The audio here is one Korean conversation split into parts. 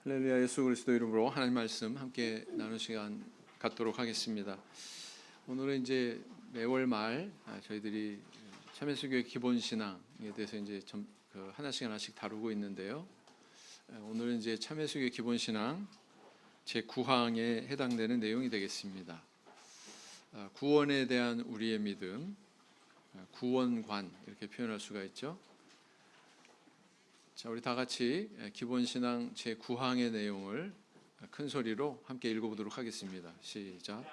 할렐루야. 예수 그리스도 이름으로 하나님 말씀 함께 나누는 시간 갖도록 하겠습니다. 오늘은 이제 매월 말 저희들이 참여수교의 기본 신앙에 대해서 이제 하나씩 다루고 있는데요. 오늘은 이제 참여수교의 기본 신앙 제 9항에 해당되는 내용이 되겠습니다. 구원에 대한 우리의 믿음, 구원관 이렇게 표현할 수가 있죠. 자, 우리 다 같이 기본 신앙 제 9항의 내용을 큰 소리로 함께 읽어보도록 하겠습니다. 시작.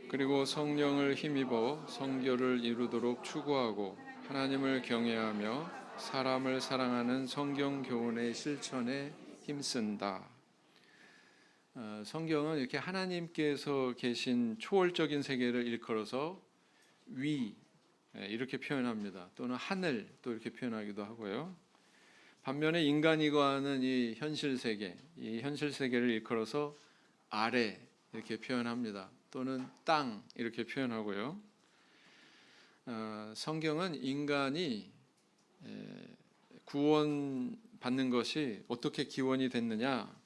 그리고 성령을 힘입어 성결을 이루도록 추구하고 하나님을 경외하며 사람을 사랑하는 성경 교훈의 실천에 힘쓴다. 성경은 이렇게 하나님께서 계신 초월적인 세계를 일컬어서 위 이렇게 표현합니다. 또는 하늘 또 이렇게 표현하기도 하고요. 반면에 인간이 거하는 이 현실 세계를 일컬어서 아래 이렇게 표현합니다. 또는 땅 이렇게 표현하고요. 성경은 인간이 구원받는 것이 어떻게 기원이 됐느냐,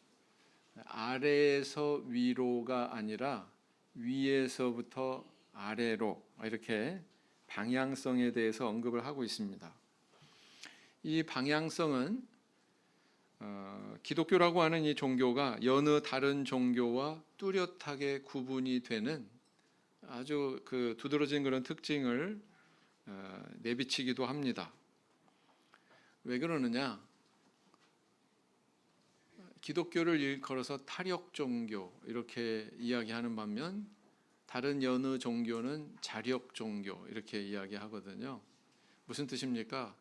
아래에서 위로가 아니라 위에서부터 아래로 이렇게 방향성에 대해서 언급을 하고 있습니다. 이 방향성은 기독교라고 하는 이 종교가 여느 다른 종교와 뚜렷하게 구분이 되는 아주 두드러진 그런 특징을 내비치기도 합니다. 왜 그러느냐? 기독교를 일컬어서 타력 종교 이렇게 이야기하는 반면 다른 여느 종교는 자력 종교 이렇게 이야기하거든요. 무슨 뜻입니까?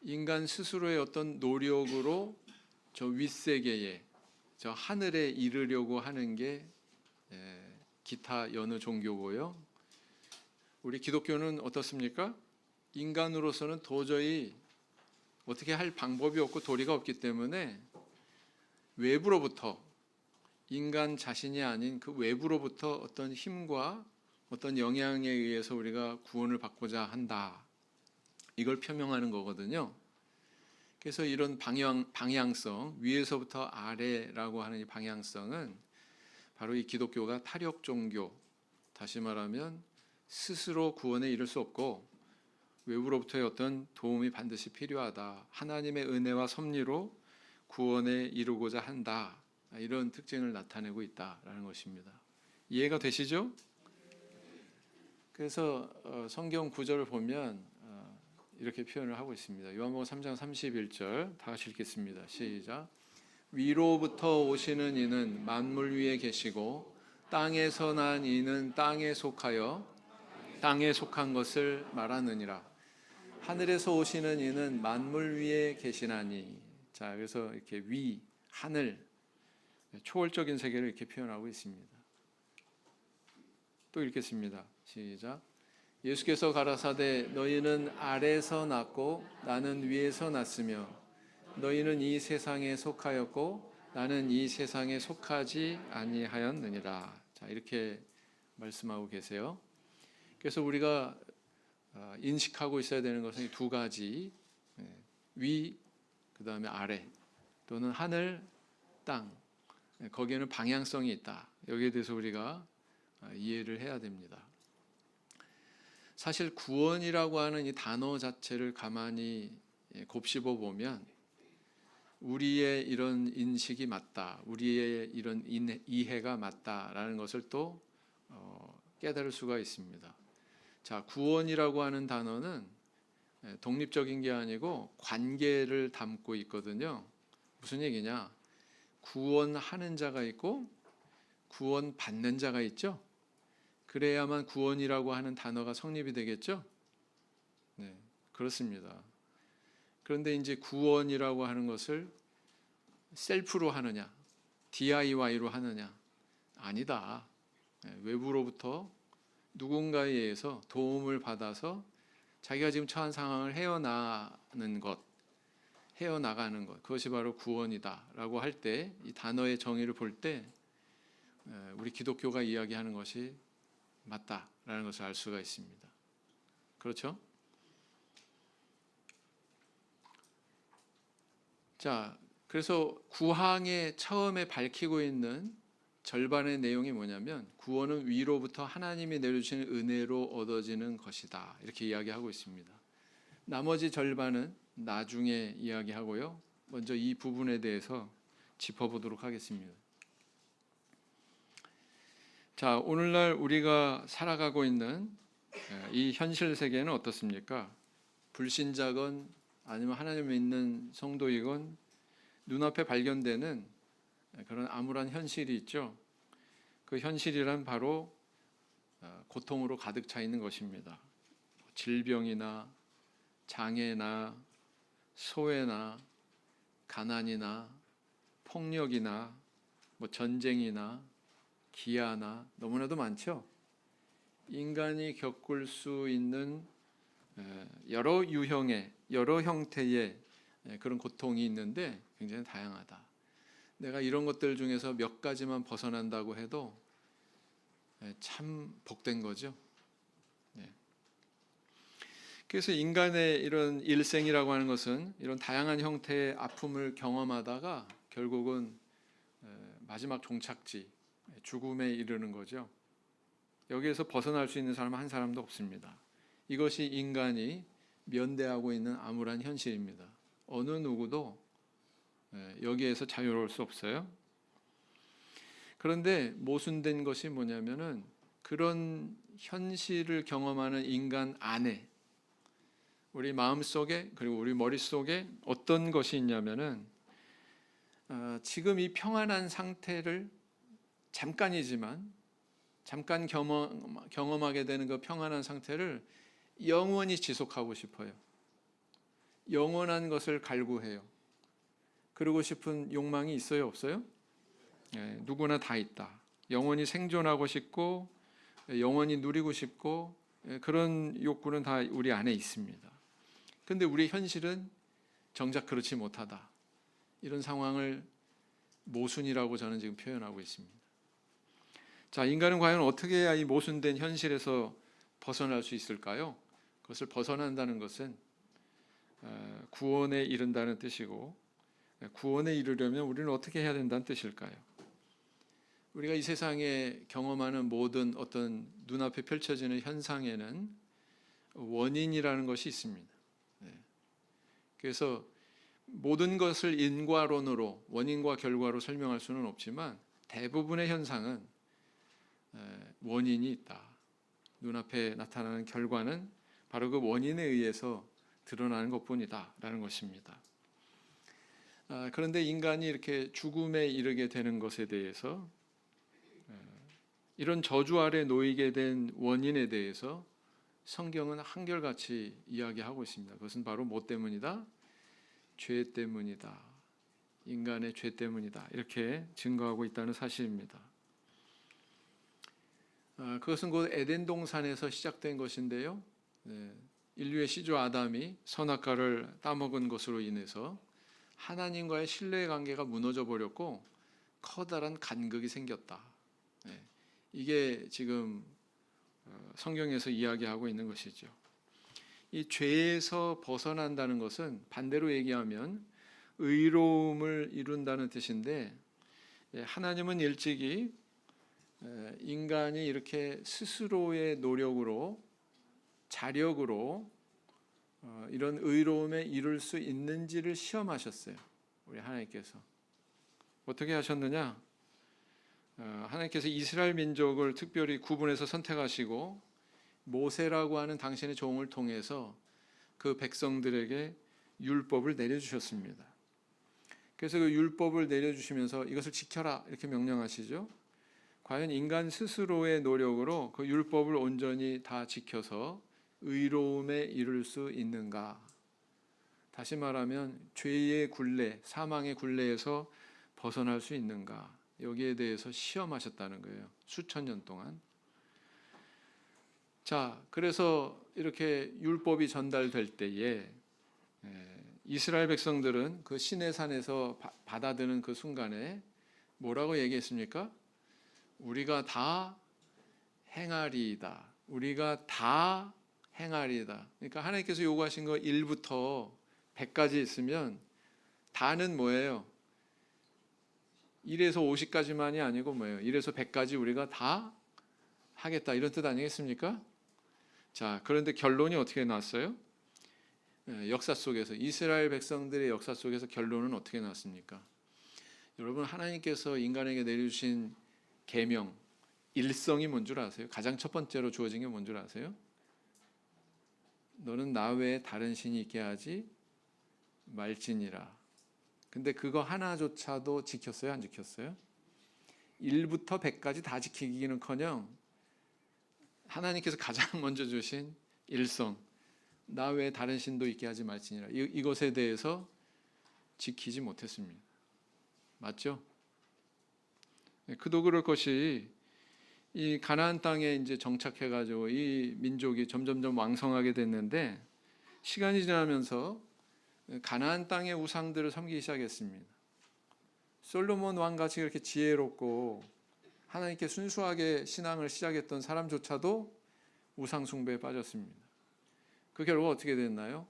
인간 스스로의 어떤 노력으로 저 윗세계에, 저 하늘에 이르려고 하는 게 기타 여느 종교고요. 우리 기독교는 어떻습니까? 인간으로서는 도저히 어떻게 할 방법이 없고 도리가 없기 때문에 외부로부터, 인간 자신이 아닌 그 외부로부터 어떤 힘과 어떤 영향에 의해서 우리가 구원을 받고자 한다. 이걸 표명하는 거거든요. 그래서 이런 방향성, 위에서부터 아래라고 하는 이 방향성은 바로 이 기독교가 타력 종교, 다시 말하면 스스로 구원에 이를 수 없고 외부로부터의 어떤 도움이 반드시 필요하다. 하나님의 은혜와 섭리로 구원에 이루고자 한다. 이런 특징을 나타내고 있다라는 것입니다. 이해가 되시죠? 그래서 성경 구절을 보면 이렇게 표현을 하고 있습니다. 요한복음 3장 31절 다 같이 읽겠습니다. 시작. 위로부터 오시는 이는 만물 위에 계시고 땅에서 난 이는 땅에 속하여 땅에 속한 것을 말하느니라. 하늘에서 오시는 이는 만물 위에 계시나니. 자, 그래서 이렇게 위, 하늘, 초월적인 세계를 이렇게 표현하고 있습니다. 또 읽겠습니다. 시작. 예수께서 가라사대 너희는 아래에서 났고 나는 위에서 났으며 너희는 이 세상에 속하였고 나는 이 세상에 속하지 아니하였느니라. 자, 이렇게 말씀하고 계세요. 그래서 우리가 인식하고 있어야 되는 것은 두 가지, 위, 그 다음에 아래, 또는 하늘, 땅. 거기에는 방향성이 있다. 여기에 대해서 우리가 이해를 해야 됩니다. 사실 구원이라고 하는 이 단어 자체를 가만히 곱씹어 보면 우리의 이런 인식이 맞다, 우리의 이런 이해가 맞다라는 것을 또 깨달을 수가 있습니다. 자, 구원이라고 하는 단어는 독립적인 게 아니고 관계를 담고 있거든요. 무슨 얘기냐? 구원하는 자가 있고 구원받는 자가 있죠. 그래야만 구원이라고 하는 단어가 성립이 되겠죠. 네, 그렇습니다. 그런데 이제 구원이라고 하는 것을 셀프로 하느냐, DIY로 하느냐? 아니다. 외부로부터 누군가에 의해서 도움을 받아서 자기가 지금 처한 상황을 헤어나가는 것, 그것이 바로 구원이다라고 할 때, 이 단어의 정의를 볼 때 우리 기독교가 이야기하는 것이 맞다라는 것을 알 수가 있습니다. 그렇죠? 자, 그래서 구항에 처음에 밝히고 있는 절반의 내용이 뭐냐면 구원은 위로부터 하나님이 내려주시는 은혜로 얻어지는 것이다. 이렇게 이야기하고 있습니다. 나머지 절반은 나중에 이야기하고요. 먼저 이 부분에 대해서 짚어보도록 하겠습니다. 자, 오늘날 우리가 살아가고 있는 이 현실 세계는 어떻습니까? 불신자건 아니면 하나님 믿는 성도이건 눈앞에 발견되는 그런 암울한 현실이 있죠. 그 현실이란 바로 고통으로 가득 차 있는 것입니다. 질병이나 장애나 소외나 가난이나 폭력이나 전쟁이나 기아나 너무나도 많죠. 인간이 겪을 수 있는 여러 유형의 여러 형태의 그런 고통이 있는데 굉장히 다양하다. 내가 이런 것들 중에서 몇 가지만 벗어난다고 해도 참 복된 거죠. 그래서 인간의 이런 일생이라고 하는 것은 이런 다양한 형태의 아픔을 경험하다가 결국은 마지막 종착지 죽음에 이르는 거죠. 여기에서 벗어날 수 있는 사람은 한 사람도 없습니다. 이것이 인간이 면대하고 있는 암울한 현실입니다. 어느 누구도 여기에서 자유로울 수 없어요. 그런데 모순된 것이 뭐냐면은 그런 현실을 경험하는 인간 안에 우리 마음속에 그리고 우리 머릿속에 어떤 것이 있냐면은 지금 이 평안한 상태를 잠깐이지만 잠깐 경험하게 되는 그 평안한 상태를 영원히 지속하고 싶어요. 영원한 것을 갈구해요. 그러고 싶은 욕망이 있어요, 없어요? 누구나 다 있다. 영원히 생존하고 싶고 영원히 누리고 싶고 그런 욕구는 다 우리 안에 있습니다. 그런데 우리 현실은 정작 그렇지 못하다. 이런 상황을 모순이라고 저는 지금 표현하고 있습니다. 자, 인간은 과연 어떻게 해야 이 모순된 현실에서 벗어날 수 있을까요? 그것을 벗어난다는 것은 구원에 이른다는 뜻이고, 구원에 이르려면 우리는 어떻게 해야 된다는 뜻일까요? 우리가 이 세상에 경험하는 모든 어떤 눈앞에 펼쳐지는 현상에는 원인이라는 것이 있습니다. 그래서 모든 것을 인과론으로 원인과 결과로 설명할 수는 없지만 대부분의 현상은 원인이 있다. 눈앞에 나타나는 결과는 바로 그 원인에 의해서 드러나는 것뿐이다 라는 것입니다. 그런데 인간이 이렇게 죽음에 이르게 되는 것에 대해서 이런 저주 아래 놓이게 된 원인에 대해서 성경은 한결같이 이야기하고 있습니다. 그것은 바로 뭐 때문이다? 죄 때문이다. 인간의 죄 때문이다. 이렇게 증거하고 있다는 사실입니다. 그것은 곧 에덴 동산에서 시작된 것인데요. 인류의 시조 아담이 선악과를 따먹은 것으로 인해서 하나님과의 신뢰 관계가 무너져 버렸고 커다란 간극이 생겼다. 이게 지금 성경에서 이야기하고 있는 것이죠. 이 죄에서 벗어난다는 것은 반대로 얘기하면 의로움을 이룬다는 뜻인데, 하나님은 일찍이 인간이 이렇게 스스로의 노력으로 자력으로 이런 의로움에 이룰 수 있는지를 시험하셨어요. 우리 하나님께서 어떻게 하셨느냐? 하나님께서 이스라엘 민족을 특별히 구분해서 선택하시고 모세라고 하는 당신의 종을 통해서 그 백성들에게 율법을 내려주셨습니다. 그래서 그 율법을 내려주시면서 이것을 지켜라 이렇게 명령하시죠. 과연 인간 스스로의 노력으로 그 율법을 온전히 다 지켜서 의로움에 이를 수 있는가? 다시 말하면 죄의 굴레, 사망의 굴레에서 벗어날 수 있는가? 여기에 대해서 시험하셨다는 거예요. 수천 년 동안. 자, 그래서 이렇게 율법이 전달될 때에 이스라엘 백성들은 그 시내산에서 받아드는 그 순간에 뭐라고 얘기했습니까? 우리가 다 행하리이다. 우리가 다 행하리이다. 그러니까 하나님께서 요구하신 거 1부터 100까지 있으면 다는 뭐예요? 1에서 50까지만이 아니고 뭐예요? 1에서 100까지 우리가 다 하겠다 이런 뜻 아니겠습니까? 자, 그런데 결론이 어떻게 나왔어요? 역사 속에서 이스라엘 백성들의 역사 속에서 결론은 어떻게 나왔습니까? 여러분, 하나님께서 인간에게 내려주신 계명, 일성이 뭔 줄 아세요? 가장 첫 번째로 주어진 게 뭔 줄 아세요? 너는 나 외에 다른 신이 있게 하지 말지니라. 근데 그거 하나조차도 지켰어요? 안 지켰어요? 1부터 100까지 다 지키기는커녕 하나님께서 가장 먼저 주신 일성, 나 외에 다른 신도 있게 하지 말지니라, 이것에 대해서 지키지 못했습니다. 맞죠? 그도 그럴 것이 이 가나안 땅에 이제 정착해가지고 이 민족이 점점점 왕성하게 됐는데, 시간이 지나면서 가나안 땅의 우상들을 섬기기 시작했습니다. 솔로몬 왕같이 그렇게 지혜롭고 하나님께 순수하게 신앙을 시작했던 사람조차도 우상 숭배에 빠졌습니다. 그 결과 어떻게 됐나요?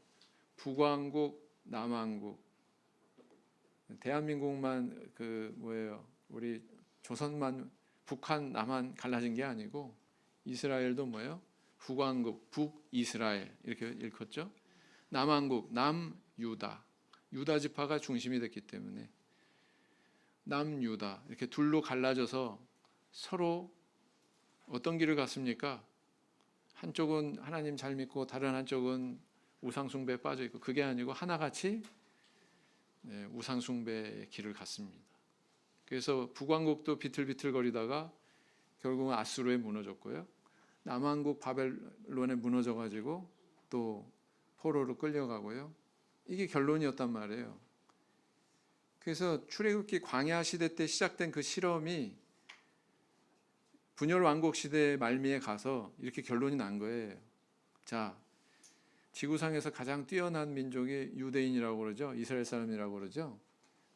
북왕국, 남왕국, 대한민국만 우리 조선만, 북한, 남한 갈라진 게 아니고 이스라엘도 뭐예요? 북왕국, 북이스라엘 이렇게 일컫죠. 남왕국, 남유다, 유다 지파가 중심이 됐기 때문에 남유다 이렇게 둘로 갈라져서 서로 어떤 길을 갔습니까? 한쪽은 하나님 잘 믿고 다른 한쪽은 우상 숭배에 빠져 있고, 그게 아니고 하나같이 우상 숭배의 길을 갔습니다. 그래서 북왕국도 비틀비틀거리다가 결국은 아수르에 무너졌고요. 남왕국 바벨론에 무너져가지고 또 포로로 끌려가고요. 이게 결론이었단 말이에요. 그래서 출애굽기 광야 시대 때 시작된 그 실험이 분열 왕국 시대의 말미에 가서 이렇게 결론이 난 거예요. 자, 지구상에서 가장 뛰어난 민족이 유대인이라고 그러죠. 이스라엘 사람이라고 그러죠.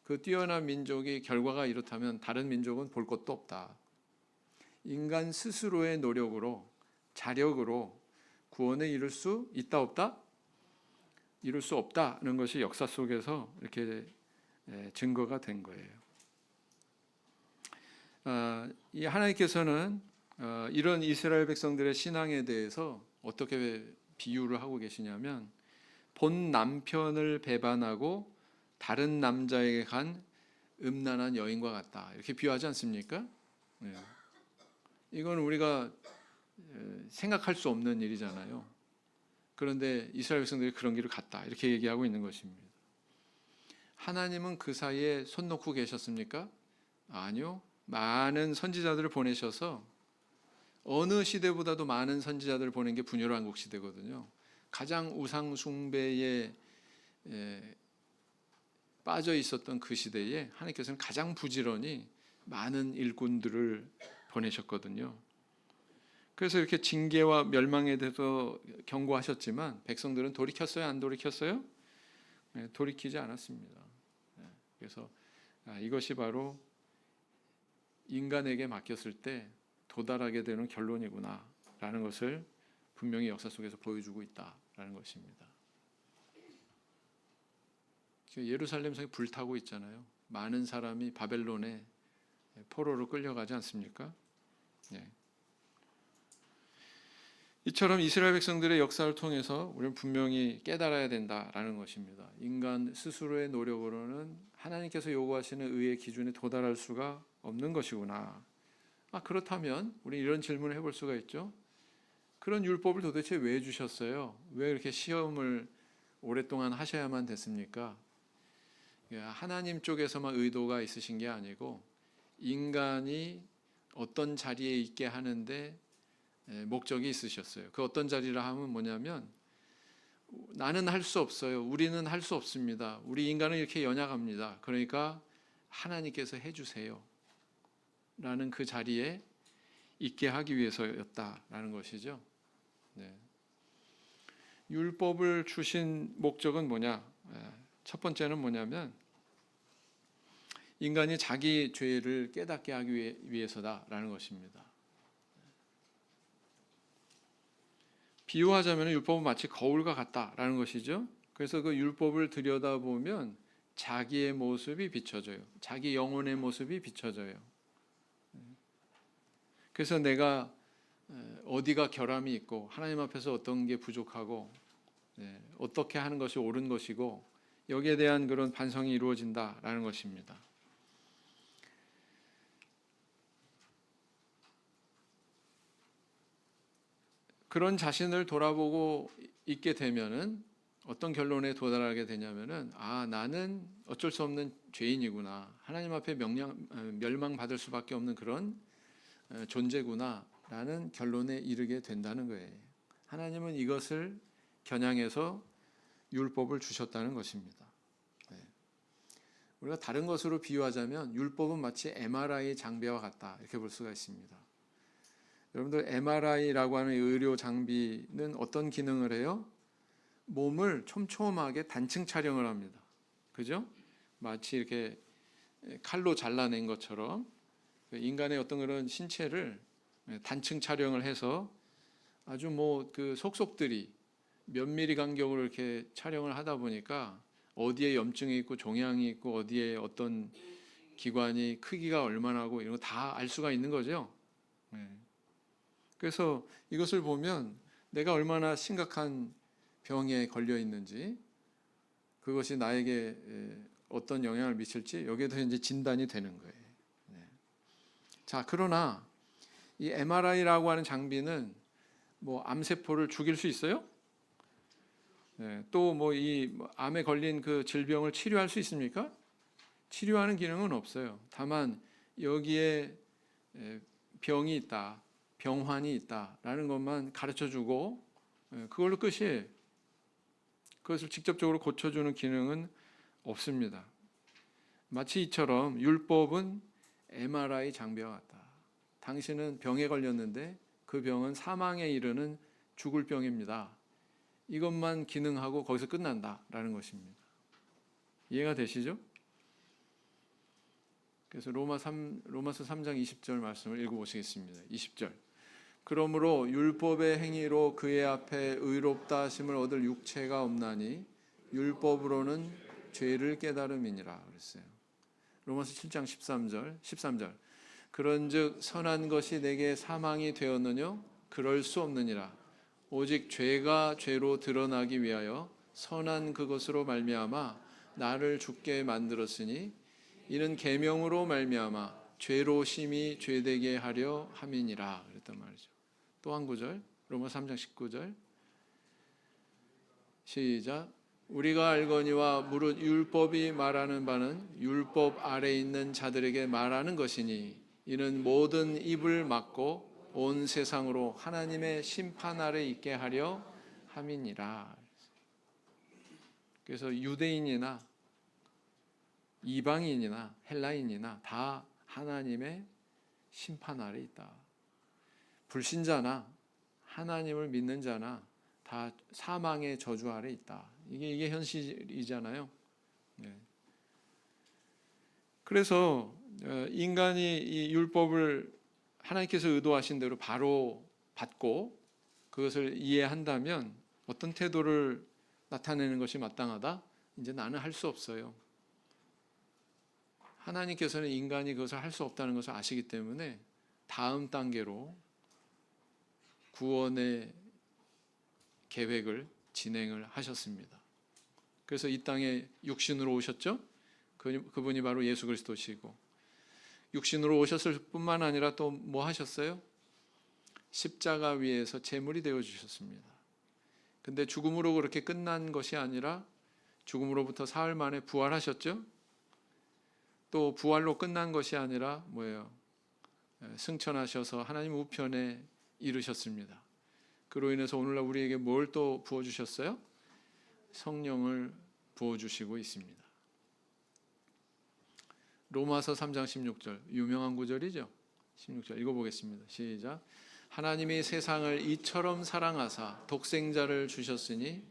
그 뛰어난 민족이 결과가 이렇다면 다른 민족은 볼 것도 없다. 인간 스스로의 노력으로, 자력으로 구원에 이룰 수 있다 없다? 이룰 수 없다는 것이 역사 속에서 이렇게 증거가 된 거예요. 이 하나님께서는 이런 이스라엘 백성들의 신앙에 대해서 어떻게 비유를 하고 계시냐면, 본 남편을 배반하고 다른 남자에게 간 음란한 여인과 같다 이렇게 비유하지 않습니까? 이건 우리가 생각할 수 없는 일이잖아요. 그런데 이스라엘 백성들이 그런 길을 갔다 이렇게 얘기하고 있는 것입니다. 하나님은 그 사이에 손 놓고 계셨습니까? 아니요. 많은 선지자들을 보내셔서, 어느 시대보다도 많은 선지자들을 보낸 게 분열 왕국 시대거든요. 가장 우상 숭배에 빠져 있었던 그 시대에 하나님께서는 가장 부지런히 많은 일꾼들을 보내셨거든요. 그래서 이렇게 징계와 멸망에 대해서 경고하셨지만 백성들은 돌이켰어요? 안 돌이켰어요? 돌이키지 않았습니다. 그래서 이것이 바로 인간에게 맡겼을 때 도달하게 되는 결론이구나 라는 것을 분명히 역사 속에서 보여주고 있다라는 것입니다. 예루살렘 성이 불타고 있잖아요. 많은 사람이 바벨론에 포로로 끌려가지 않습니까? 이처럼 이스라엘 백성들의 역사를 통해서 우리는 분명히 깨달아야 된다라는 것입니다. 인간 스스로의 노력으로는 하나님께서 요구하시는 의의 기준에 도달할 수가 없는 것이구나. 그렇다면 우리 이런 질문을 해볼 수가 있죠. 그런 율법을 도대체 왜 주셨어요? 왜 이렇게 시험을 오랫동안 하셔야만 됐습니까? 하나님 쪽에서만 의도가 있으신 게 아니고 인간이 어떤 자리에 있게 하는데 목적이 있으셨어요. 그 어떤 자리라 하면 뭐냐면, 나는 할 수 없어요. 우리는 할 수 없습니다. 우리 인간은 이렇게 연약합니다. 그러니까 하나님께서 해주세요 라는 그 자리에 있게 하기 위해서였다라는 것이죠. 율법을 주신 목적은 뭐냐? 첫 번째는 뭐냐면, 인간이 자기 죄를 깨닫게 하기 위해서다라는 것입니다. 비유하자면 율법은 마치 거울과 같다라는 것이죠. 그래서 그 율법을 들여다보면 자기의 모습이 비춰져요. 자기 영혼의 모습이 비춰져요. 그래서 내가 어디가 결함이 있고 하나님 앞에서 어떤 게 부족하고 어떻게 하는 것이 옳은 것이고 여기에 대한 그런 반성이 이루어진다라는 것입니다. 그런 자신을 돌아보고 있게 되면은 어떤 결론에 도달하게 되냐면은 나는 어쩔 수 없는 죄인이구나. 하나님 앞에 멸망받을 수밖에 없는 그런 존재구나라는 결론에 이르게 된다는 거예요. 하나님은 이것을 겨냥해서 율법을 주셨다는 것입니다. 우리가 다른 것으로 비유하자면 율법은 마치 MRI 장비와 같다 이렇게 볼 수가 있습니다. 여러분들 MRI라고 하는 의료 장비는 어떤 기능을 해요? 몸을 촘촘하게 단층 촬영을 합니다. 그죠? 마치 이렇게 칼로 잘라낸 것처럼 인간의 어떤 그런 신체를 단층 촬영을 해서 아주 그 속속들이 몇 미리 간격으로 이렇게 촬영을 하다 보니까 어디에 염증이 있고 종양이 있고 어디에 어떤 기관이 크기가 얼마나 하고 이런 거 다 알 수가 있는 거죠. 그래서 이것을 보면 내가 얼마나 심각한 병에 걸려 있는지 그것이 나에게 어떤 영향을 미칠지 여기에 대해서 이제 진단이 되는 거예요. 자, 그러나 이 MRI라고 하는 장비는 암세포를 죽일 수 있어요? 또 이 암에 걸린 그 질병을 치료할 수 있습니까? 치료하는 기능은 없어요. 다만 여기에 병이 있다, 병환이 있다라는 것만 가르쳐주고 그걸로 끝이에요. 그것을 직접적으로 고쳐주는 기능은 없습니다. 마치 이처럼 율법은 MRI 장비와 같다. 당신은 병에 걸렸는데 그 병은 사망에 이르는 죽을 병입니다. 이것만 기능하고 거기서 끝난다라는 것입니다. 이해가 되시죠? 그래서 로마서 3장 20절 말씀을 읽어보시겠습니다. 20절. 그러므로 율법의 행위로 그의 앞에 의롭다 하심을 얻을 육체가 없나니 율법으로는 죄를 깨달음이니라 그랬어요. 로마서 7장 13절. 그런즉 선한 것이 내게 사망이 되었느뇨? 그럴 수 없느니라. 오직 죄가 죄로 드러나기 위하여 선한 그것으로 말미암아 나를 죽게 만들었으니 이는 계명으로 말미암아 죄로 심히 죄되게 하려 함이니라 그랬단 말이죠. 또 한 구절 로마 3장 19절 시작. 우리가 알거니와 무릇 율법이 말하는 바는 율법 아래 있는 자들에게 말하는 것이니 이는 모든 입을 막고 온 세상으로 하나님의 심판 아래 있게 하려 함이니라. 그래서 유대인이나 이방인이나 헬라인이나 다 하나님의 심판 아래 있다. 불신자나 하나님을 믿는 자나 다 사망의 저주 아래 있다. 이게 현실이잖아요. 그래서 인간이 이 율법을 하나님께서 의도하신 대로 바로 받고 그것을 이해한다면 어떤 태도를 나타내는 것이 마땅하다? 이제 나는 할 수 없어요. 하나님께서는 인간이 그것을 할 수 없다는 것을 아시기 때문에 다음 단계로 구원의 계획을 진행을 하셨습니다. 그래서 이 땅에 육신으로 오셨죠? 그분이 바로 예수 그리스도시고 육신으로 오셨을 뿐만 아니라 또 뭐 하셨어요? 십자가 위에서 제물이 되어 주셨습니다. 근데 죽음으로 그렇게 끝난 것이 아니라 죽음으로부터 사흘 만에 부활하셨죠? 또 부활로 끝난 것이 아니라 뭐예요? 승천하셔서 하나님 우편에 이르셨습니다. 그로 인해서 오늘날 우리에게 뭘 또 부어주셨어요? 성령을 부어주시고 있습니다. 로마서 3장 16절 유명한 구절이죠. 16절 읽어보겠습니다. 시작. 하나님이 세상을 이처럼 사랑하사 독생자를 주셨으니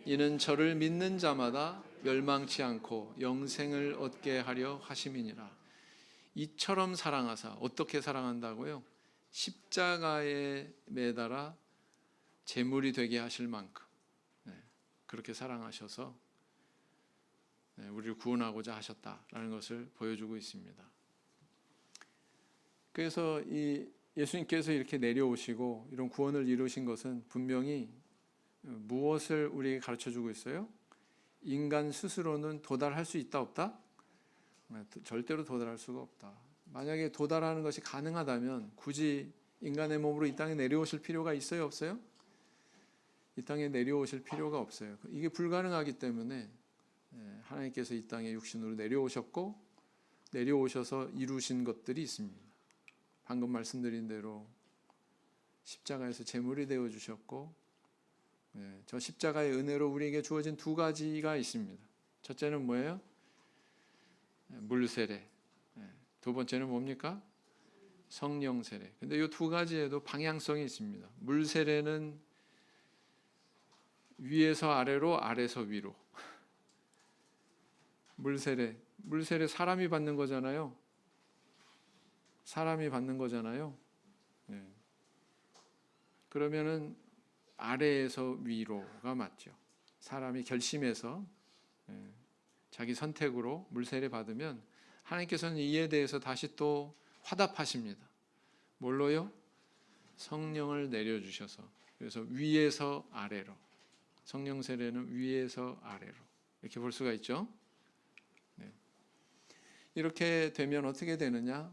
이는 저를 믿는 자마다 멸망치 않고 영생을 얻게 하려 하심이니라. 이처럼 사랑하사 어떻게 사랑한다고요? 십자가에 매달아 제물이 되게 하실 만큼 그렇게 사랑하셔서 우리를 구원하고자 하셨다라는 것을 보여주고 있습니다. 그래서 이 예수님께서 이렇게 내려오시고 이런 구원을 이루신 것은 분명히 무엇을 우리에게 가르쳐주고 있어요? 인간 스스로는 도달할 수 있다 없다? 절대로 도달할 수가 없다. 만약에 도달하는 것이 가능하다면 굳이 인간의 몸으로 이 땅에 내려오실 필요가 있어요 없어요? 이 땅에 내려오실 필요가 없어요. 이게 불가능하기 때문에 하나님께서 이 땅에 육신으로 내려오셨고 내려오셔서 이루신 것들이 있습니다. 방금 말씀드린 대로 십자가에서 제물이 되어 주셨고 저 십자가의 은혜로 우리에게 주어진 두 가지가 있습니다. 첫째는 뭐예요? 물세례. 두 번째는 뭡니까? 성령 세례. 근데 이 두 가지에도 방향성이 있습니다. 물세례는 위에서 아래로, 아래서 위로. 물세례 사람이 받는 거잖아요. 사람이 받는 거잖아요. 그러면은 아래에서 위로가 맞죠. 사람이 결심해서 자기 선택으로 물세례 받으면 하나님께서는 이에 대해서 다시 또 화답하십니다. 뭘로요? 성령을 내려주셔서. 그래서 위에서 아래로. 성령 세례는 위에서 아래로. 이렇게 볼 수가 있죠. 이렇게 되면 어떻게 되느냐?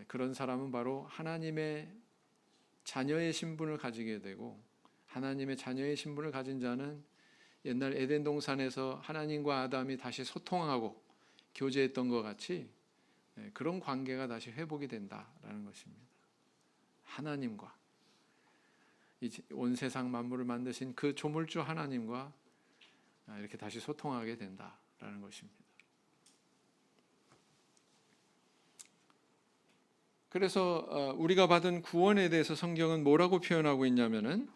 그런 사람은 바로 하나님의 자녀의 신분을 가지게 되고 하나님의 자녀의 신분을 가진 자는 옛날 에덴 동산에서 하나님과 아담이 다시 소통하고 교제했던 것 같이 그런 관계가 다시 회복이 된다라는 것입니다. 하나님과 온 세상 만물을 만드신 그 조물주 하나님과 이렇게 다시 소통하게 된다라는 것입니다. 그래서 우리가 받은 구원에 대해서 성경은 뭐라고 표현하고 있냐면은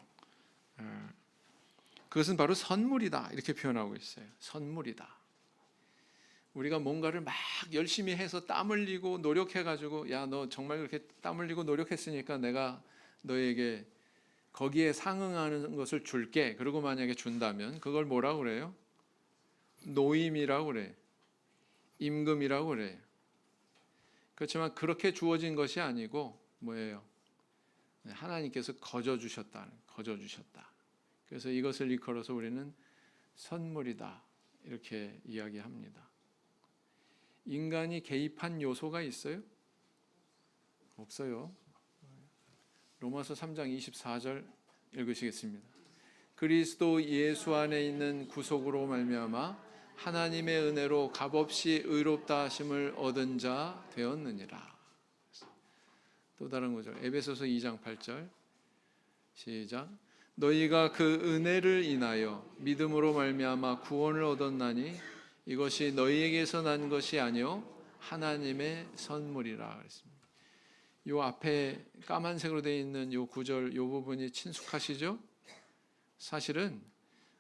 그것은 바로 선물이다 이렇게 표현하고 있어요. 선물이다. 우리가 뭔가를 막 열심히 해서 땀 흘리고 노력해가지고 야 너 정말 그렇게 땀 흘리고 노력했으니까 내가 너에게 거기에 상응하는 것을 줄게. 그리고 만약에 준다면 그걸 뭐라고 그래요? 노임이라고 그래. 임금이라고 그래. 그렇지만 그렇게 주어진 것이 아니고 뭐예요? 하나님께서 거저 주셨다. 그래서 이것을 일컬어서 우리는 선물이다 이렇게 이야기합니다. 인간이 개입한 요소가 있어요? 없어요. 로마서 3장 24절 읽으시겠습니다. 그리스도 예수 안에 있는 구속으로 말미암아 하나님의 은혜로 값없이 의롭다 하심을 얻은 자 되었느니라. 또 다른 구절 에베소서 2장 8절 시작. 너희가 그 은혜를 인하여 믿음으로 말미암아 구원을 얻었나니 이것이 너희에게서 난 것이 아니요 하나님의 선물이라 그랬습니다. 요 앞에 까만색으로 되어 있는 요 구절 요 부분이 친숙하시죠? 사실은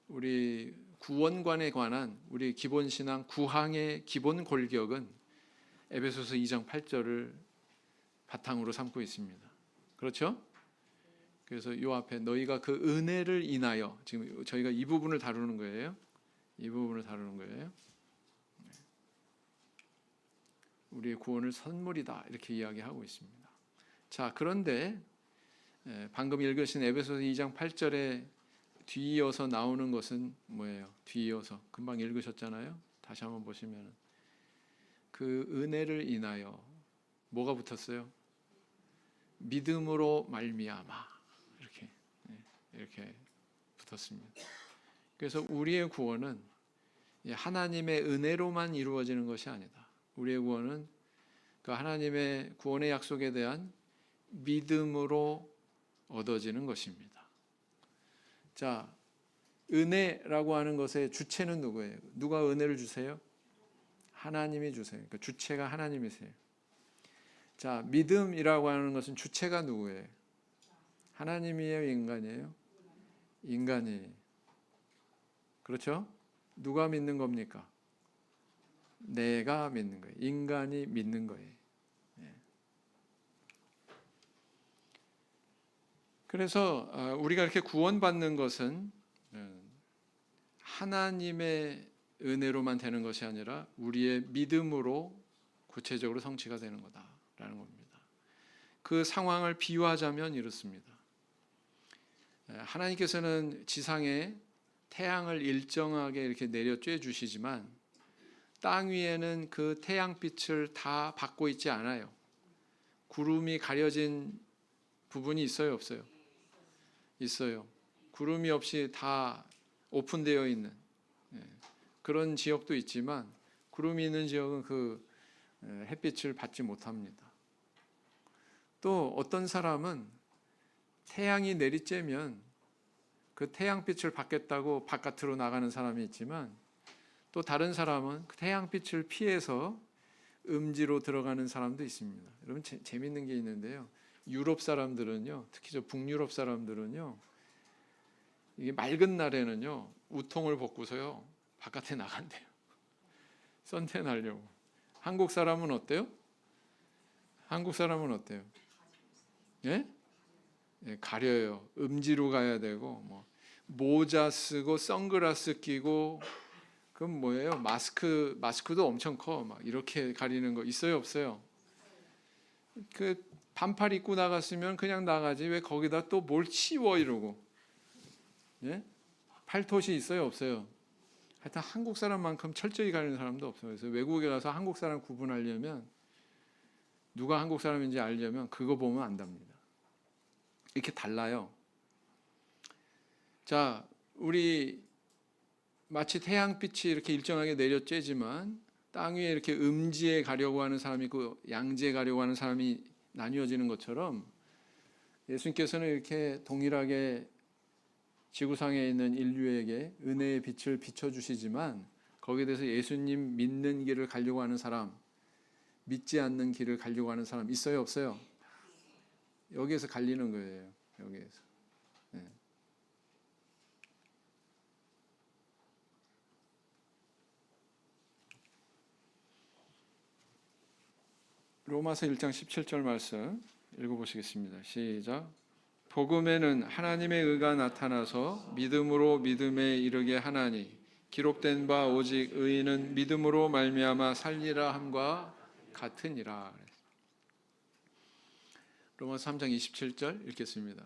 우리 구원관에 관한 우리 기본 신앙 구항의 기본 골격은 에베소서 2장 8절을 바탕으로 삼고 있습니다. 그렇죠? 그래서 요 앞에 너희가 그 은혜를 인하여 지금 저희가 이 부분을 다루는 거예요. 우리의 구원을 선물이다 이렇게 이야기하고 있습니다. 자, 그런데 방금 읽으신 에베소서 2장 8절에 뒤이어서 나오는 것은 뭐예요? 뒤이어서 금방 읽으셨잖아요. 다시 한번 보시면 그 은혜를 인하여 뭐가 붙었어요? 믿음으로 말미암아 이렇게 붙었습니다. 그래서 우리의 구원은 하나님의 은혜로만 이루어지는 것이 아니다. 우리의 구원은 그 하나님의 구원의 약속에 대한 믿음으로 얻어지는 것입니다. 자, 은혜라고 하는 것의 주체는 누구예요? 누가 은혜를 주세요? 하나님이 주세요. 그러니까 주체가 하나님이세요. 자, 믿음이라고 하는 것은 주체가 누구예요? 하나님이에요, 인간이에요? 인간이. 그렇죠? 누가 믿는 겁니까? 내가 믿는 거예요. 인간이 믿는 거예요. 그래서 우리가 이렇게 구원받는 것은 하나님의 은혜로만 되는 것이 아니라 우리의 믿음으로 구체적으로 성취가 되는 거다라는 겁니다. 그 상황을 비유하자면 이렇습니다. 하나님께서는 지상에 태양을 일정하게 이렇게 내려 쬐 주시지만 땅 위에는 그 태양빛을 다 받고 있지 않아요. 구름이 가려진 부분이 있어요, 없어요? 있어요. 구름이 없이 다 오픈되어 있는 그런 지역도 있지만 구름이 있는 지역은 그 햇빛을 받지 못합니다. 또 어떤 사람은 태양이 내리쬐면 그 태양빛을 받겠다고 바깥으로 나가는 사람이 있지만 또 다른 사람은 그 태양빛을 피해서 음지로 들어가는 사람도 있습니다. 여러분 재밌는 게 있는데요. 유럽 사람들은요, 특히 저 북유럽 사람들은요, 이게 맑은 날에는요 우통을 벗고서요 바깥에 나간대요. 선탠 하려고. 한국 사람은 어때요? 한국 사람은 어때요? 예? 예, 가려요. 음지로 가야 되고 뭐 모자 쓰고 선글라스 끼고 그럼 뭐예요? 마스크도 엄청 커. 막 이렇게 가리는 거 있어요, 없어요? 그 반팔 입고 나갔으면 그냥 나가지 왜 거기다 또 뭘 씌워 이러고. 예? 팔토시 있어요, 없어요? 하여튼 한국 사람만큼 철저히 가리는 사람도 없어요. 그래서 외국에 가서 한국 사람 구분하려면 누가 한국 사람인지 알려면 그거 보면 안답니다. 이렇게 달라요. 자, 우리 마치 태양빛이 이렇게 일정하게 내려쬐지만 땅 위에 이렇게 음지에 가려고 하는 사람이 있고 양지에 가려고 하는 사람이 나뉘어지는 것처럼 예수님께서는 이렇게 동일하게 지구상에 있는 인류에게 은혜의 빛을 비춰주시지만 거기에 대해서 예수님 믿는 길을 가려고 하는 사람, 믿지 않는 길을 가려고 하는 사람 있어요, 없어요? 여기에서 갈리는 거예요. 여기에서. 네. 로마서 1장 17절 말씀 읽어보시겠습니다. 시작. 복음에는 하나님의 의가 나타나서 믿음으로 믿음에 이르게 하나니 기록된 바 오직 의인은 믿음으로 말미암아 살리라 함과 같으니라. 로마서 3장 27절 읽겠습니다.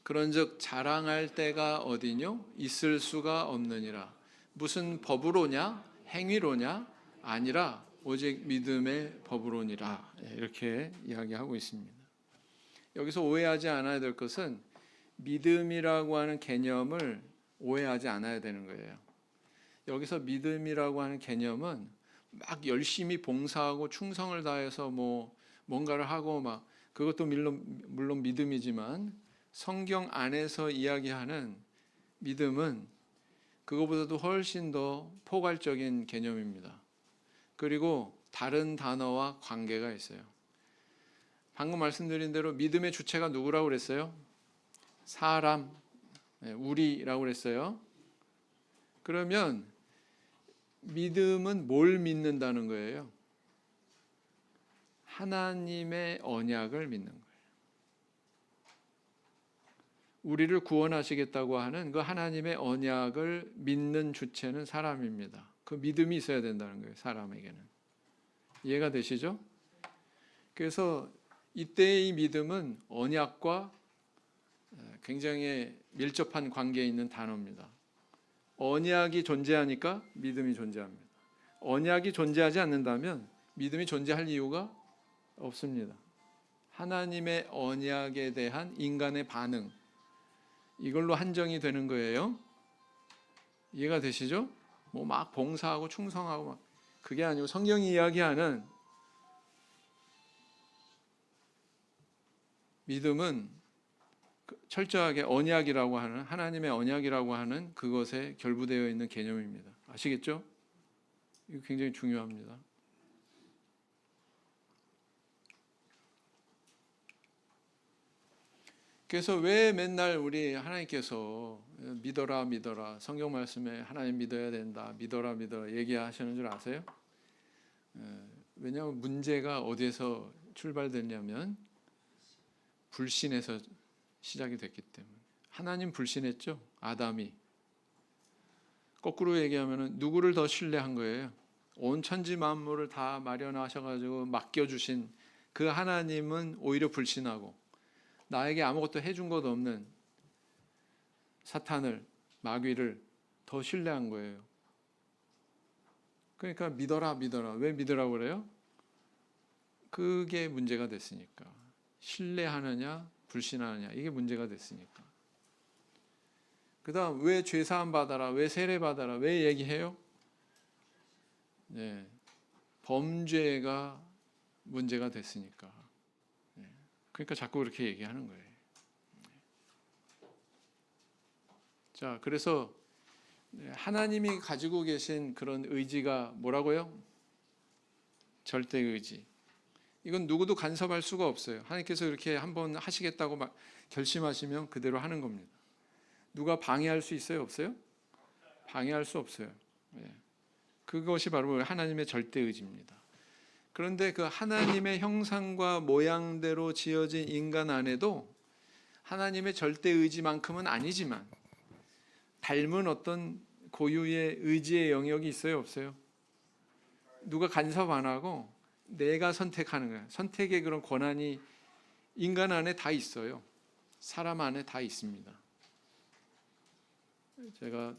그런즉 자랑할 때가 어디뇨? 있을 수가 없느니라. 무슨 법으로냐? 행위로냐? 아니라 오직 믿음의 법으로니라. 이렇게 이야기하고 있습니다. 여기서 오해하지 않아야 될 것은 믿음이라고 하는 개념을 오해하지 않아야 되는 거예요. 여기서 믿음이라고 하는 개념은 막 열심히 봉사하고 충성을 다해서 뭔가를 하고 막 그것도 물론 믿음이지만 성경 안에서 이야기하는 믿음은 그거보다도 훨씬 더 포괄적인 개념입니다. 그리고 다른 단어와 관계가 있어요. 방금 말씀드린 대로 믿음의 주체가 누구라고 그랬어요? 사람, 우리라고 그랬어요. 그러면 믿음은 뭘 믿는다는 거예요? 하나님의 언약을 믿는 거예요. 우리를 구원하시겠다고 하는 그 하나님의 언약을 믿는 주체는 사람입니다. 그 믿음이 있어야 된다는 거예요, 사람에게는. 이해가 되시죠? 그래서 이때의 믿음은 언약과 굉장히 밀접한 관계에 있는 단어입니다. 언약이 존재하니까 믿음이 존재합니다. 언약이 존재하지 않는다면 믿음이 존재할 이유가 없습니다. 하나님의 언약에 대한 인간의 반응, 이걸로 한정이 되는 거예요. 이해가 되시죠? 막 봉사하고 충성하고 막 그게 아니고 성경이 이야기하는 믿음은 철저하게 언약이라고 하는 하나님의 언약이라고 하는 그것에 결부되어 있는 개념입니다. 아시겠죠? 이거 굉장히 중요합니다. 그래서 왜 맨날 우리 하나님께서 믿어라 믿어라 성경 말씀에 하나님 믿어야 된다 믿어라 믿어라 얘기하시는 줄 아세요? 왜냐하면 문제가 어디에서 출발됐냐면 불신에서 시작이 됐기 때문에. 하나님 불신했죠. 아담이. 거꾸로 얘기하면은 누구를 더 신뢰한 거예요? 온 천지 만물을 다 마련하셔가지고 맡겨주신 그 하나님은 오히려 불신하고 나에게 아무것도 해준 것 없는 사탄을, 마귀를 더 신뢰한 거예요. 그러니까 믿어라, 믿어라. 왜 믿으라고 그래요? 그게 문제가 됐으니까. 신뢰하느냐, 불신하느냐, 이게 문제가 됐으니까. 그 다음, 왜 죄사함 받아라, 왜 세례 받아라, 왜 얘기해요? 네, 범죄가 문제가 됐으니까. 네, 그러니까 자꾸 그렇게 얘기하는 거예요. 자, 그래서 하나님이 가지고 계신 그런 의지가 뭐라고요? 절대 의지. 이건 누구도 간섭할 수가 없어요. 하나님께서 이렇게 한번 하시겠다고 결심하시면 그대로 하는 겁니다. 누가 방해할 수 있어요? 없어요? 방해할 수 없어요. 그것이 바로 하나님의 절대 의지입니다. 그런데 그 하나님의 형상과 모양대로 지어진 인간 안에도 하나님의 절대 의지만큼은 아니지만 닮은 어떤 고유의 의지의 영역이 있어요? 없어요? 누가 간섭 안 하고 내가 선택하는 거예요. 선택의 그런 권한이 인간 안에 다 있어요. 사람 안에 다 있습니다. 제가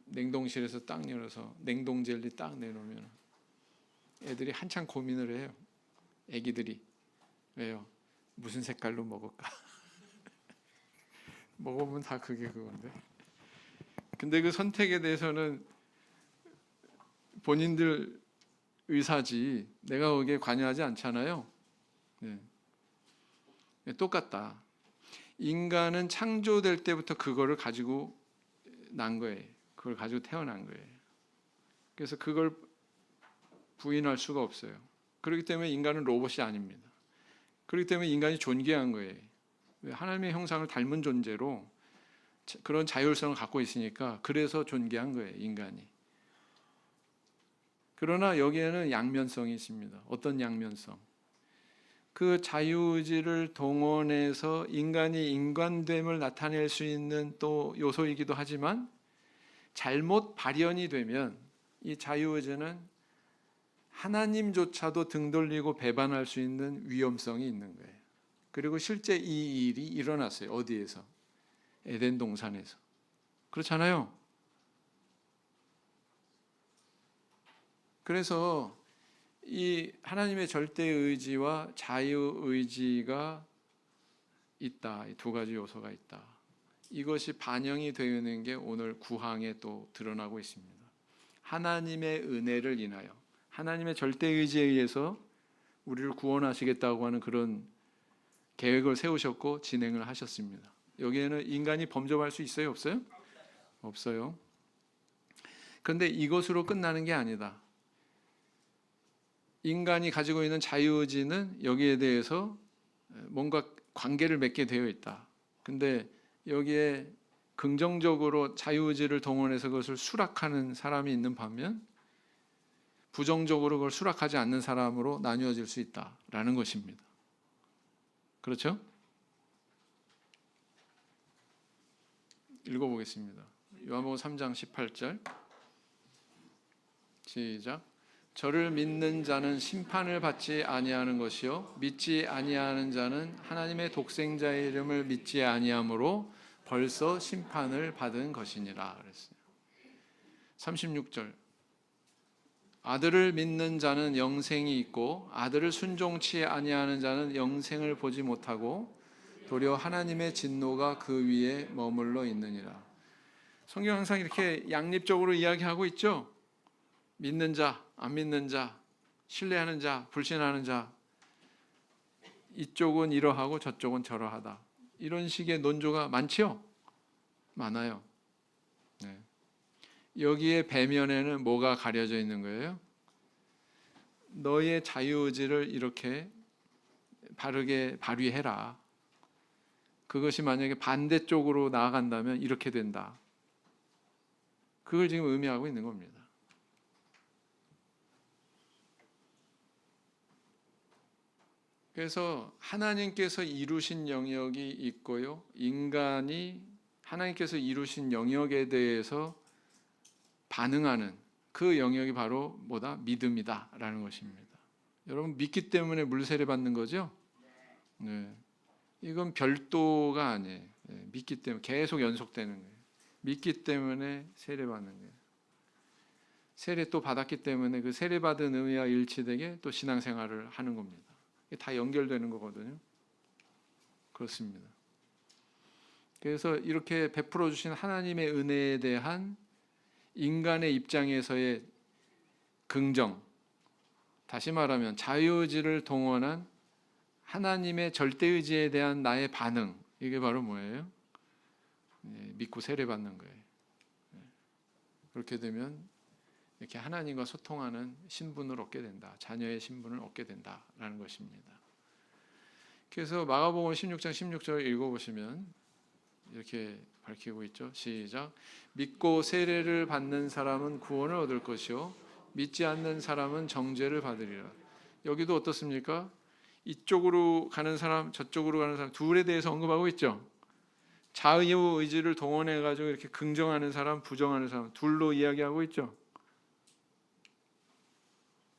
냉동실에서 딱 열어서 냉동 젤리 딱 내놓으면 애들이 한참 고민을 해요. 애기들이. 왜요? 무슨 색깔로 먹을까? 먹어보면 다 그게 그건데. 근데 그 선택에 대해서는 본인들 의사지 내가 거기에 관여하지 않잖아요. 네. 똑같다. 인간은 창조될 때부터 그거를 가지고 난 거예요. 그걸 가지고 태어난 거예요. 그래서 그걸 부인할 수가 없어요. 그렇기 때문에 인간은 로봇이 아닙니다. 그렇기 때문에 인간이 존귀한 거예요. 하나님의 형상을 닮은 존재로 그런 자율성을 갖고 있으니까 그래서 존귀한 거예요, 인간이. 그러나 여기에는 양면성이 있습니다. 어떤 양면성? 그 자유의지를 동원해서 인간이 인간됨을 나타낼 수 있는 또 요소이기도 하지만 잘못 발현이 되면 이 자유의지는 하나님조차도 등 돌리고 배반할 수 있는 위험성이 있는 거예요. 그리고 실제 이 일이 일어났어요. 어디에서? 에덴 동산에서. 그렇잖아요. 그래서 이 하나님의 절대 의지와 자유 의지가 있다. 이 두 가지 요소가 있다. 이것이 반영이 되는 게 오늘 구항에 또 드러나고 있습니다. 하나님의 은혜를 인하여 하나님의 절대 의지에 의해서 우리를 구원하시겠다고 하는 그런 계획을 세우셨고 진행을 하셨습니다. 여기에는 인간이 범접할 수 있어요? 없어요? 없어요. 그런데 이것으로 끝나는 게 아니다. 인간이 가지고 있는 자유의지는 여기에 대해서 뭔가 관계를 맺게 되어 있다. 근데 여기에 긍정적으로 자유의지를 동원해서 그것을 수락하는 사람이 있는 반면 부정적으로 그걸 수락하지 않는 사람으로 나뉘어질 수 있다라는 것입니다. 그렇죠? 읽어보겠습니다. 요한복음 3장 18절 시작. 저를 믿는 자는 심판을 받지 아니하는 것이요 믿지 아니하는 자는 하나님의 독생자의 이름을 믿지 아니하므로 벌써 심판을 받은 것이니라 그랬어요. 36절 아들을 믿는 자는 영생이 있고 아들을 순종치 아니하는 자는 영생을 보지 못하고 도리어 하나님의 진노가 그 위에 머물러 있느니라. 성경 항상 이렇게 양립적으로 이야기하고 있죠. 믿는 자, 안 믿는 자, 신뢰하는 자, 불신하는 자, 이쪽은 이러하고 저쪽은 저러하다. 이런 식의 논조가 많지요? 많아요. 네. 여기에 배면에는 뭐가 가려져 있는 거예요? 너의 자유의지를 이렇게 바르게 발휘해라. 그것이 만약에 반대쪽으로 나아간다면 이렇게 된다. 그걸 지금 의미하고 있는 겁니다. 그래서 하나님께서 이루신 영역이 있고요. 인간이 하나님께서 이루신 영역에 대해서 반응하는 그 영역이 바로 뭐다? 믿음이다라는 것입니다. 여러분 믿기 때문에 물 세례 받는 거죠? 네. 이건 별도가 아니에요. 네. 믿기 때문에 계속 연속되는 거예요. 믿기 때문에 세례 받는 거예요. 세례 또 받았기 때문에 그 세례 받은 의미와 일치되게 또 신앙생활을 하는 겁니다. 이게 다 연결되는 거거든요. 그렇습니다. 그래서 이렇게 베풀어 주신 하나님의 은혜에 대한 인간의 입장에서의 긍정, 다시 말하면 자유의지를 동원한 하나님의 절대의지에 대한 나의 반응, 이게 바로 뭐예요? 믿고 세례받는 거예요. 그렇게 되면 이렇게 하나님과 소통하는 신분을 얻게 된다. 자녀의 신분을 얻게 된다라는 것입니다. 그래서 마가복음 16장 16절 읽어보시면 이렇게 밝히고 있죠. 시작. 믿고 세례를 받는 사람은 구원을 얻을 것이요 믿지 않는 사람은 정죄를 받으리라. 여기도 어떻습니까? 이쪽으로 가는 사람, 저쪽으로 가는 사람 둘에 대해서 언급하고 있죠. 자유 의지를 동원해 가지고 이렇게 긍정하는 사람, 부정하는 사람 둘로 이야기하고 있죠.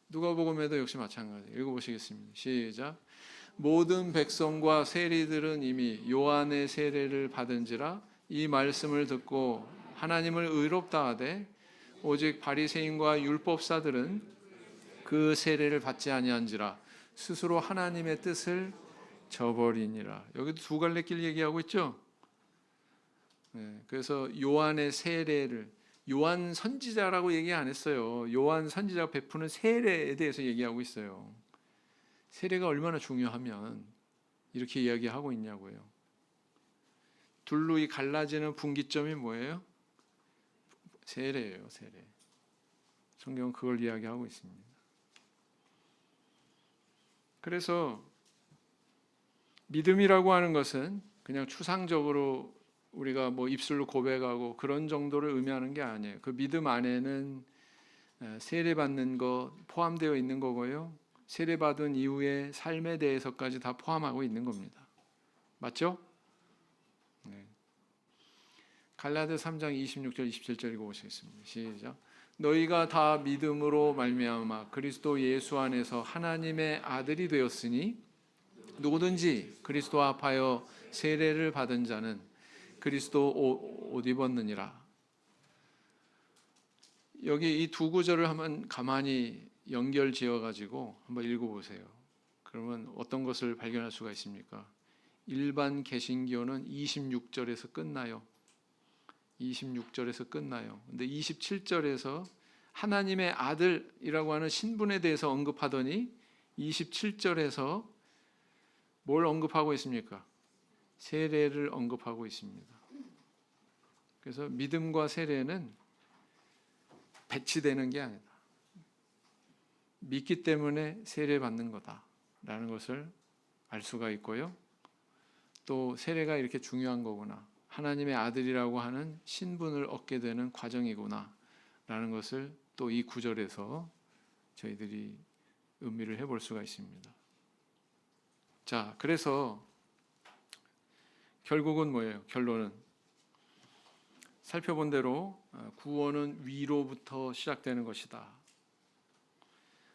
누가복음에도 역시 마찬가지. 읽어보시겠습니다. 시작. 모든 백성과 세리들은 이미 요한의 세례를 받은지라 이 말씀을 듣고 하나님을 의롭다 하되 오직 바리새인과 율법사들은 그 세례를 받지 아니한지라 스스로 하나님의 뜻을 저버리니라. 여기도 두 갈래 길 얘기하고 있죠. 네, 그래서 요한의 세례를 요한 선지자라고 얘기 안 했어요. 요한 선지자가 베푸는 세례에 대해서 얘기하고 있어요. 세례가 얼마나 중요하면 이렇게 이야기하고 있냐고요. 둘로 이 갈라지는 분기점이 뭐예요? 세례예요, 세례. 성경은 그걸 이야기하고 있습니다. 그래서 믿음이라고 하는 것은 그냥 추상적으로 우리가 뭐 입술로 고백하고 그런 정도를 의미하는 게 아니에요. 그 믿음 안에는 세례받는 것 포함되어 있는 거고요. 세례받은 이후의 삶에 대해서까지 다 포함하고 있는 겁니다. 맞죠? 네. 갈라디아 3장 26절 27절 읽어보시겠습니다. 시작. 너희가 다 믿음으로 말미암아 그리스도 예수 안에서 하나님의 아들이 되었으니 누구든지 그리스도 합하여 세례를 받은 자는 그리스도 옷 입었느니라. 여기 이 두 구절을 한번 가만히 연결 지어 가지고 한번 읽어보세요. 그러면 어떤 것을 발견할 수가 있습니까? 일반 개신교는 26절에서 끝나요. 26절에서 끝나요. 근데 27절에서 하나님의 아들이라고 하는 신분에 대해서 언급하더니 27절에서 뭘 언급하고 있습니까? 세례를 언급하고 있습니다. 그래서 믿음과 세례는 배치되는 게 아니다. 믿기 때문에 세례 받는 거다라는 것을 알 수가 있고요. 또 세례가 이렇게 중요한 거구나. 하나님의 아들이라고 하는 신분을 얻게 되는 과정이구나 라는 것을 또 이 구절에서 저희들이 음미를 해볼 수가 있습니다. 자, 그래서 결국은 뭐예요? 결론은 살펴본 대로 구원은 위로부터 시작되는 것이다.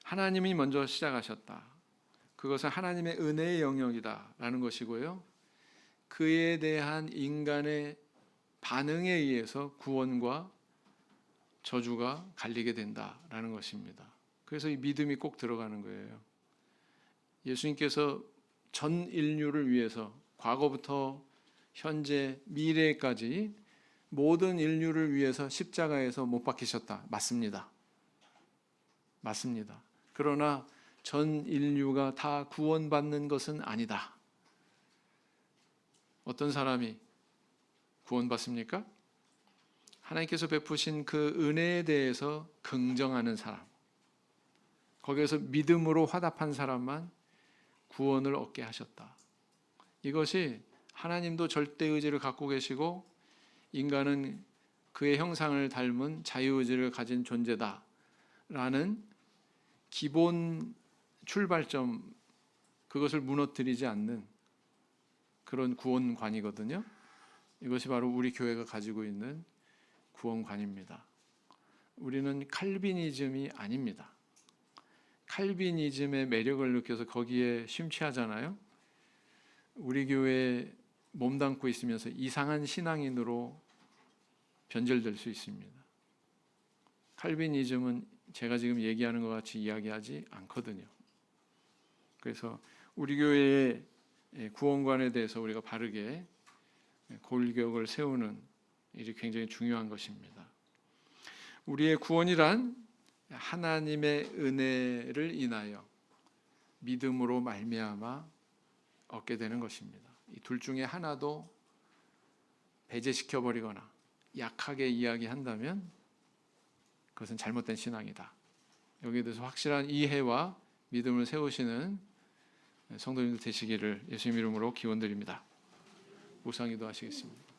하나님이 먼저 시작하셨다. 그것은 하나님의 은혜의 영역이다 라는 것이고요. 그에 대한 인간의 반응에 의해서 구원과 저주가 갈리게 된다라는 것입니다. 그래서 이 믿음이 꼭 들어가는 거예요. 예수님께서 전 인류를 위해서 과거부터 현재 미래까지 모든 인류를 위해서 십자가에서 못 박히셨다. 맞습니다. 맞습니다. 그러나 전 인류가 다 구원받는 것은 아니다. 어떤 사람이 구원받습니까? 하나님께서 베푸신 그 은혜에 대해서 긍정하는 사람, 거기에서 믿음으로 화답한 사람만 구원을 얻게 하셨다. 이것이 하나님도 절대의지를 갖고 계시고 인간은 그의 형상을 닮은 자유의지를 가진 존재다라는 기본 출발점, 그것을 무너뜨리지 않는 그런 구원관이거든요. 이것이 바로 우리 교회가 가지고 있는 구원관입니다. 우리는 칼비니즘이 아닙니다. 칼비니즘의 매력을 느껴서 거기에 심취하잖아요. 우리 교회에 몸담고 있으면서 이상한 신앙인으로 변절될 수 있습니다. 칼비니즘은 제가 지금 얘기하는 것 같이 이야기하지 않거든요. 그래서 우리 교회의 구원관에 대해서 우리가 바르게 골격을 세우는 일이 굉장히 중요한 것입니다. 우리의 구원이란 하나님의 은혜를 인하여 믿음으로 말미암아 얻게 되는 것입니다. 이 둘 중에 하나도 배제시켜 버리거나 약하게 이야기한다면 그것은 잘못된 신앙이다. 여기에 대해서 확실한 이해와 믿음을 세우시는 성도님들 되시기를 예수님 이름으로 기원드립니다. 묵상기도 하시겠습니다.